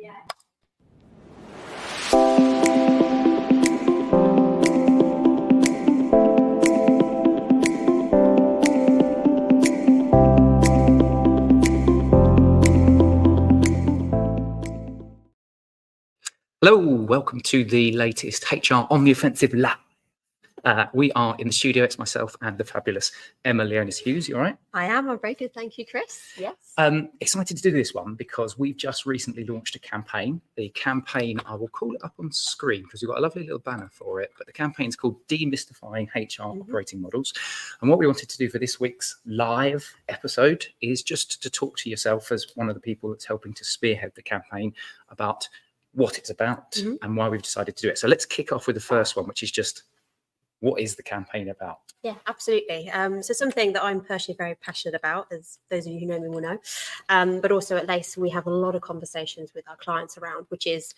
Hello, welcome to the latest HR on the Offensive Lab. We are in the studio. It's myself and the fabulous Emma Leonis Hughes. You all right? I am. I'm very good. Thank you, Chris. Yes. Excited to do this one because we've just recently launched a campaign. The campaign, I will call it up on screen because we've got a lovely little banner for it, but the campaign is called Demystifying HR Operating Models. And what we wanted to do for this week's live episode is just to talk to yourself as one of the people that's helping to spearhead the campaign about what it's about and why we've decided to do it. So let's kick off with the first one, which is just, what is the campaign about? Yeah, absolutely. So something that I'm personally very passionate about, as those of you who know me will know, but also at LACE, we have a lot of conversations with our clients around, which is,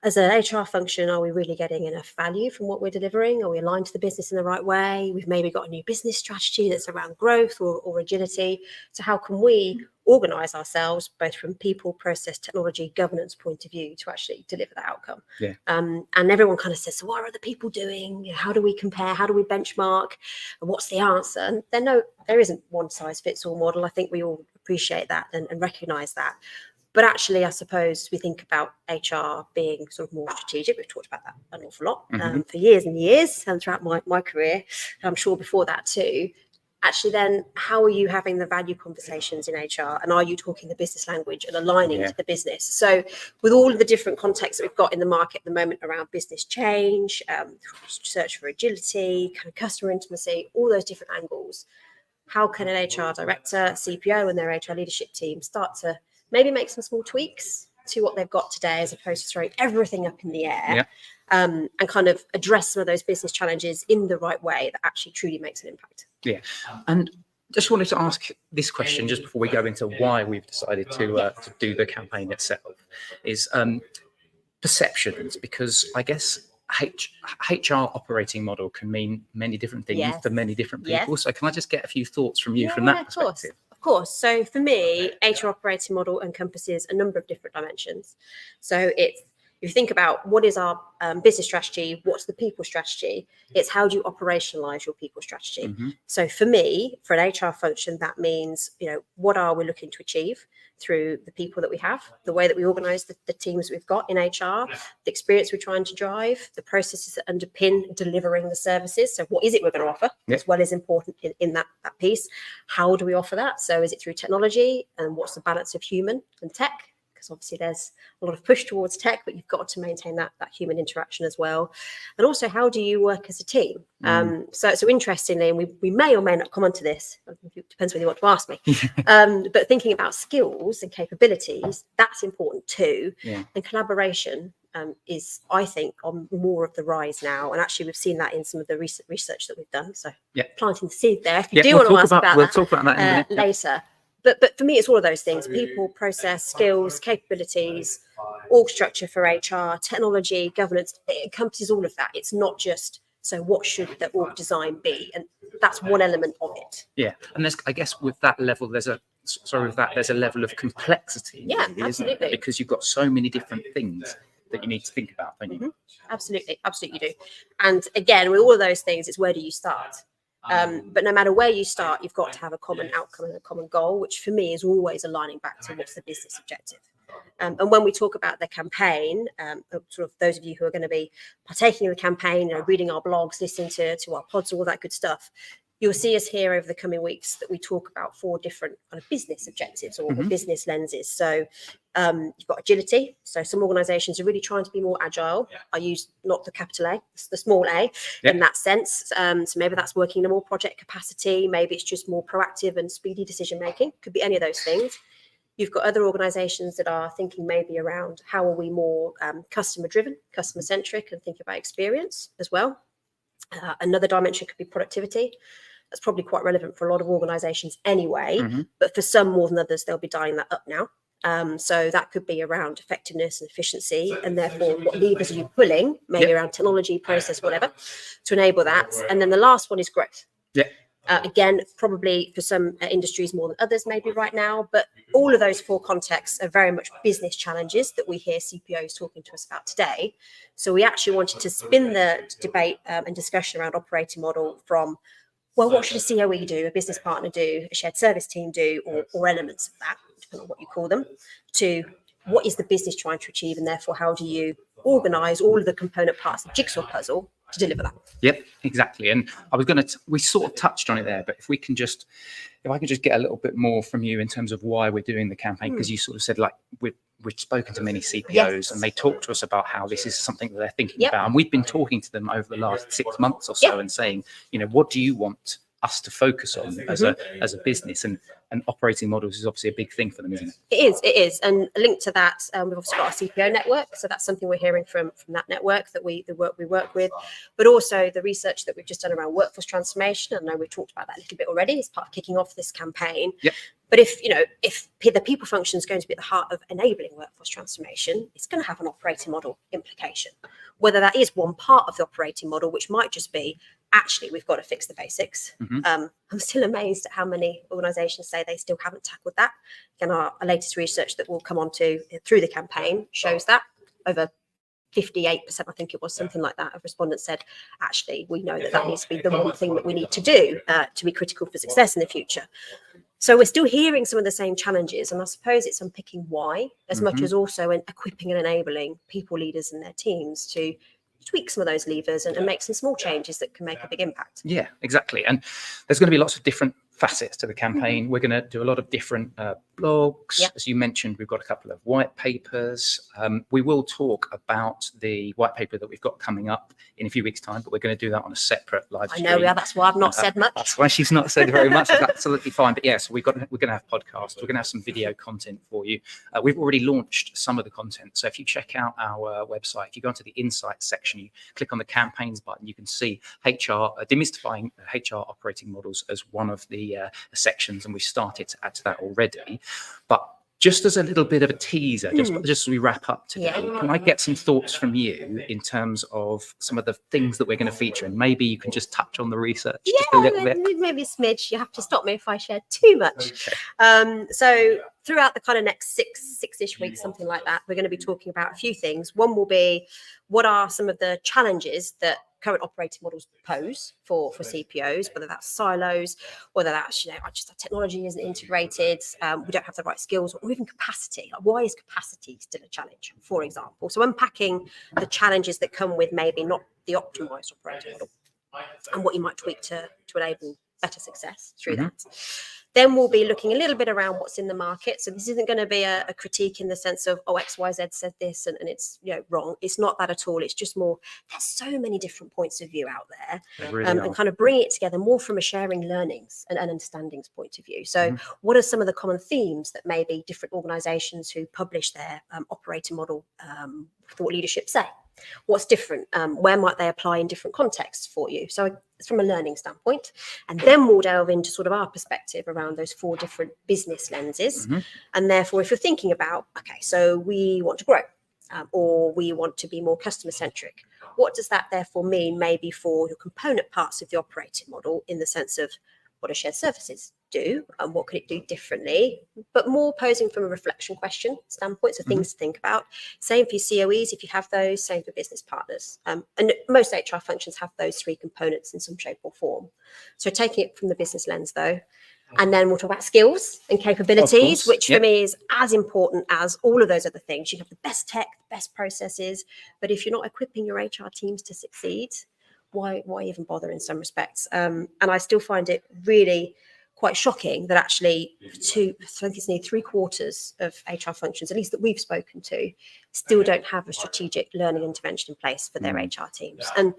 as an HR function, are we really getting enough value from what we're delivering? Are we aligned to the business in the right way? We've maybe got a new business strategy that's around growth or agility. So how can we organise ourselves, both from people, process, technology, governance point of view, to actually deliver that outcome? Yeah. And everyone kind of says, so what are other people doing? How do we compare? How do we benchmark? And what's the answer? And there isn't one size fits all model. I think we all appreciate that and recognise that. But actually, I suppose we think about HR being sort of more strategic. We've talked about that an awful lot for years and years, and throughout my career, and I'm sure before that too. Actually, then, how are you having the value conversations in HR? And are you talking the business language and aligning to the business? So with all of the different contexts that we've got in the market at the moment around business change, search for agility, kind of customer intimacy, all those different angles, how can an HR director, CPO and their HR leadership team start to maybe make some small tweaks to what they've got today, as opposed to throwing everything up in the air, and kind of address some of those business challenges in the right way that actually truly makes an impact. Yeah. And just wanted to ask this question just before we go into why we've decided to do the campaign itself, is perceptions, because I guess HR operating model can mean many different things to many different people. So can I just get a few thoughts from you from that perspective? Of course. So for me, HR operating model encompasses a number of different dimensions. So it's, if you think about what is our business strategy, what's the people strategy, it's how do you operationalize your people strategy. So for me, for an HR function, that means, what are we looking to achieve through the people that we have, the way that we organize the teams we've got in HR, the experience we're trying to drive, the processes that underpin delivering the services. So what is it we're going to offer, as well as important in that piece? How do we offer that? So is it through technology, and what's the balance of human and tech? Because obviously there's a lot of push towards tech, but you've got to maintain that human interaction as well. And also, how do you work as a team? So interestingly, and we may or may not come onto this, it depends whether you want to ask me, but thinking about skills and capabilities, that's important too. And collaboration is, I think, on more of the rise now. And actually, we've seen that in some of the recent research that we've done. So planting the seed there. If you do want to ask about that, we'll talk about that in a minute. Later. But for me, it's all of those things: people, process, skills, capabilities, org structure for HR, technology, governance. It encompasses all of that. It's not just, so what should the org design be? And that's one element of it. Yeah. And there's, I guess, with that level, there's a level of complexity. Yeah, really, absolutely. Isn't there? Because you've got so many different things that you need to think about, don't you? Absolutely you do. And again, with all of those things, it's where do you start? But no matter where you start, you've got to have a common outcome and a common goal, which for me is always aligning back to what's the business objective. And when we talk about the campaign, sort of those of you who are going to be partaking in the campaign, reading our blogs, listening to our pods, all that good stuff, you'll see us here over the coming weeks that we talk about 4 different kind of business objectives or business lenses. So you've got agility. So some organizations are really trying to be more agile. I use not the capital A, the small a in that sense. So maybe that's working in a more project capacity. Maybe it's just more proactive and speedy decision making. Could be any of those things. You've got other organizations that are thinking maybe around how are we more customer driven, customer centric, and thinking about experience as well. Another dimension could be productivity. That's probably quite relevant for a lot of organizations anyway, but for some more than others, they'll be dialing that up now. So that could be around effectiveness and efficiency, and therefore what levers are you pulling, maybe around technology, process, whatever, to enable that. And then the last one is growth. Again, probably for some industries more than others maybe right now, but all of those 4 contexts are very much business challenges that we hear CPOs talking to us about today. So we actually wanted to spin the debate and discussion around operating model from, well, what should a COE do, a business partner do, a shared service team do, or elements of that, depending on what you call them, to what is the business trying to achieve, and therefore how do you organize all of the component parts of the jigsaw puzzle to deliver that. Yep, exactly. And I was going to, we sort of touched on it there, but if I can just get a little bit more from you in terms of why we're doing the campaign, because you sort of said like we've spoken to many CPOs and they talk to us about how this is something that they're thinking about. And we've been talking to them over the last 6 months or so and saying, what do you want us to focus on as a business? And operating models is obviously a big thing for them, isn't it? It is. And a link to that, we've obviously got our CPO network. So that's something we're hearing from that network, that the work we work with, but also the research that we've just done around workforce transformation. I know we've talked about that a little bit already as part of kicking off this campaign. Yep. But if the people function is going to be at the heart of enabling workforce transformation, it's going to have an operating model implication. Whether that is one part of the operating model, which might just be, actually, we've got to fix the basics. I'm still amazed at how many organisations say they still haven't tackled that. Again, our latest research that we'll come on to through the campaign shows that over 58%, I think it was, something like that, of respondents said, actually, we know that needs to be the one thing that we need to do to be critical for success in the future. So we're still hearing some of the same challenges, and I suppose it's unpicking why, as much as also equipping and enabling people, leaders and their teams to tweak some of those levers and make some small changes that can make a big impact. Yeah, exactly. And there's going to be lots of different facets to the campaign. We're going to do a lot of different blogs. As you mentioned, we've got a couple of white papers. We will talk about the white paper that we've got coming up in a few weeks' time, but we're going to do that on a separate live stream. I know, that's why I've not said much. That's why she's not said very much. That's absolutely fine. But yes, we're going to have podcasts. We're going to have some video content for you. We've already launched some of the content. So if you check out our website, if you go into the Insights section, you click on the campaigns button, you can see demystifying HR operating models as one of the sections, and we've started to add to that already. But just as a little bit of a teaser, just as we wrap up today, can I get some thoughts from you in terms of some of the things that we're going to feature? And maybe you can just touch on the research just a little bit. Maybe a smidge. You have to stop me if I share too much. Okay. So throughout the kind of next six-ish weeks, something like that, we're going to be talking about a few things. One will be, what are some of the challenges that current operating models pose for CPOs, whether that's silos, whether that's just our technology isn't integrated, we don't have the right skills, or even capacity. Like, why is capacity still a challenge, for example? So unpacking the challenges that come with maybe not the optimized operating model, and what you might tweak to enable better success through that. Then we'll be looking a little bit around what's in the market. So this isn't going to be a critique in the sense of, XYZ said this and it's wrong. It's not that at all. It's just more, there's so many different points of view out there, really and kind of bring it together more from a sharing learnings and understandings point of view. So what are some of the common themes that maybe different organizations who publish their operating model thought leadership say? What's different? Where might they apply in different contexts for you? So it's from a learning standpoint. And then we'll delve into sort of our perspective around those 4 different business lenses. And therefore, if you're thinking about, okay, so we want to grow or we want to be more customer centric, what does that therefore mean maybe for your component parts of the operating model, in the sense of what do shared services do and what could it do differently, but more posing from a reflection question standpoint, so things to think about. Same for your COEs if you have those, same for business partners. And most HR functions have those 3 components in some shape or form. So taking it from the business lens though, and then we'll talk about skills and capabilities, which for me is as important as all of those other things. You have the best tech, the best processes, but if you're not equipping your HR teams to succeed, why even bother in some respects? And I still find it really quite shocking that actually I think it's nearly 3/4 of HR functions, at least that we've spoken to, still don't have a strategic learning intervention in place for their HR teams. And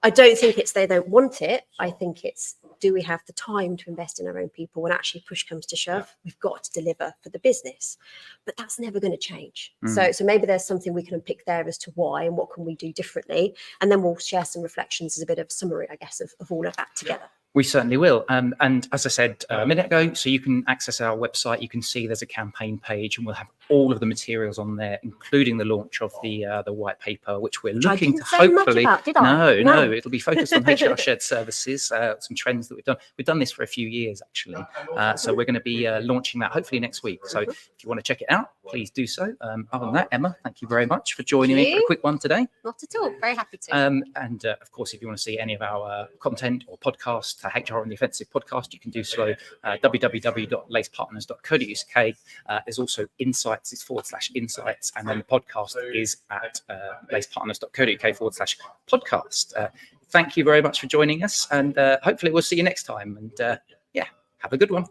I don't think it's they don't want it. I think it's, do we have the time to invest in our own people when actually push comes to shove? We've got to deliver for the business, but that's never going to change. So maybe there's something we can unpick there as to why and what can we do differently. And then we'll share some reflections as a bit of summary, I guess, of all of that together. We certainly will. And as I said a minute ago, so you can access our website. You can see there's a campaign page, and we'll have all of the materials on there, including the launch of the white paper, which we're looking to hopefully. No, it'll be focused on HR shared services, some trends that we've done. We've done this for a few years actually, so we're going to be launching that hopefully next week. So if you want to check it out, please do so. Other than that, Emma, thank you very much for joining me for a quick one today. Not at all. Very happy to. And of course, if you want to see any of our content or podcast, HR on the Offensive podcast, you can do so www.lacepartners.co.uk. There's also insights, it's /insights, and then the podcast is at lacepartners.co.uk/podcast. Thank you very much for joining us, and hopefully we'll see you next time. And have a good one.